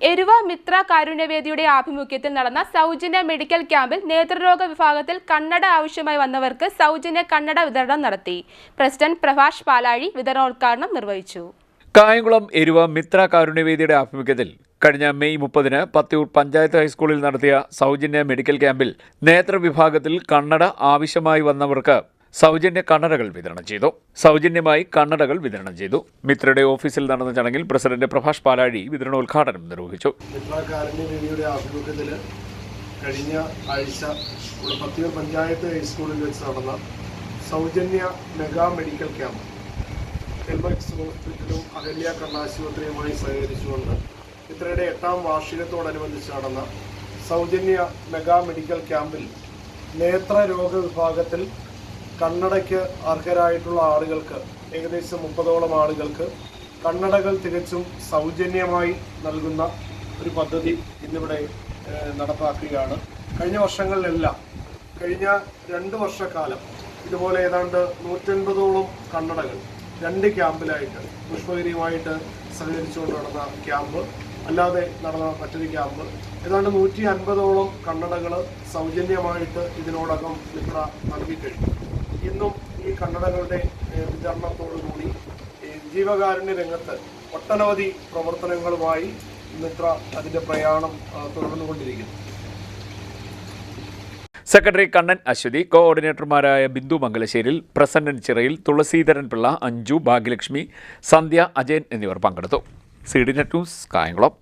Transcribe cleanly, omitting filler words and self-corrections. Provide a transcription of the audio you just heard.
എരുവ മിത്ര കാരുണ്യവേദിയുടെ ആഭിമുഖ്യത്തിൽ നടന്ന സൗജന്യ മെഡിക്കൽ ക്യാമ്പിൽ നേത്രരോഗ വിഭാഗത്തിൽ കണ്ണട ആവശ്യമായി വന്നവർക്ക് സൗജന്യ കണ്ണട വിതരണം നടത്തി. പ്രസിഡന്റ് പ്രഭാഷ് പാലാഴി വിതരണോദ്ഘാടനം നിർവഹിച്ചു. കായംകുളം എരുവ മിത്ര കാരുണ്യവേദിയുടെ ആഭിമുഖ്യത്തിൽ കഴിഞ്ഞ മെയ് 30-ന് പത്തിയൂർ പഞ്ചായത്ത് ഹൈസ്കൂളിൽ നടത്തിയ സൗജന്യ മെഡിക്കൽ ക്യാമ്പിൽ നേത്രവിഭാഗത്തിൽ കണ്ണട ആവശ്യമായി വന്നവർക്ക് സൗജന്യ കണ്ണടകൾ വിതരണം ചെയ്തു. മിത്രയുടെ ഓഫീസിൽ നടന്ന ചടങ്ങിൽ പ്രസിഡന്റ് പ്രഭാഷ് പാലാഴി വിതരണോദ്ഘാടനം നിർവഹിച്ചു. മിത്ര കാരുണ്യവേദിയുടെ ആഭിമുഖ്യത്തിൽ കഴിഞ്ഞ ആഴ്ച പത്തിയൂർ പഞ്ചായത്ത് ഹൈസ്കൂളിൽ വെച്ച് നടന്ന സൗജന്യ മെഗാ മെഡിക്കൽ ക്യാമ്പ് എൽമക്സ് ഹോസ്പിറ്റലും അഹല്യ കണ്ണാശുപത്രിയുമായി സഹകരിച്ചുകൊണ്ട് മിത്രയുടെ 8ാം വാർഷികത്തോടനുബന്ധിച്ച് നടന്ന സൗജന്യ മെഗാ മെഡിക്കൽ ക്യാമ്പിൽ നേത്രരോഗ വിഭാഗത്തിൽ കണ്ണടയ്ക്ക് അർഹരായിട്ടുള്ള ആളുകൾക്ക് ഏകദേശം 30ഓളം ആളുകൾക്ക് കണ്ണടകൾ തികച്ചും സൗജന്യമായി നൽകുന്ന ഒരു പദ്ധതി ഇന്നിവിടെ നടപ്പാക്കുകയാണ്. കഴിഞ്ഞ വർഷങ്ങളിലെല്ലാം കഴിഞ്ഞ 2 വർഷക്കാലം ഇതുപോലെ ഏതാണ്ട് 150ഓളം കണ്ണടകൾ 2 ക്യാമ്പിലായിട്ട് പുഷ്പഗിരിയുമായിട്ട് സഹകരിച്ചുകൊണ്ട് നടന്ന ക്യാമ്പ് അല്ലാതെ നടന്ന മറ്റൊരു ക്യാമ്പ് ഏതാണ്ട് 150ഓളം കണ്ണടകൾ സൗജന്യമായിട്ട് ഇതിനോടകം മിത്ര നൽകിക്കഴിഞ്ഞു. ഇന്നും ഈ കണ്ണടകളുടെ വിതരണത്തോടുകൂടി ജീവകാരുണ്യ രംഗത്ത് ഒട്ടനവധി പ്രവർത്തനങ്ങളുമായി മിത്ര അതിൻ്റെ പ്രയാണം തുടർന്നുകൊണ്ടിരിക്കുന്നു. സെക്രട്ടറി കണ്ണൻ അശ്വതി, കോഓർഡിനേറ്റർമാരായ ബിന്ദു മംഗലശ്ശേരിൽ, പ്രസന്നൻ ചിറയിൽ, തുളസീധരൻ പിള്ള, അഞ്ജു, ഭാഗ്യലക്ഷ്മി, സന്ധ്യ, അജയൻ എന്നിവർ പങ്കെടുത്തു. CDNet news, Kayamkulam.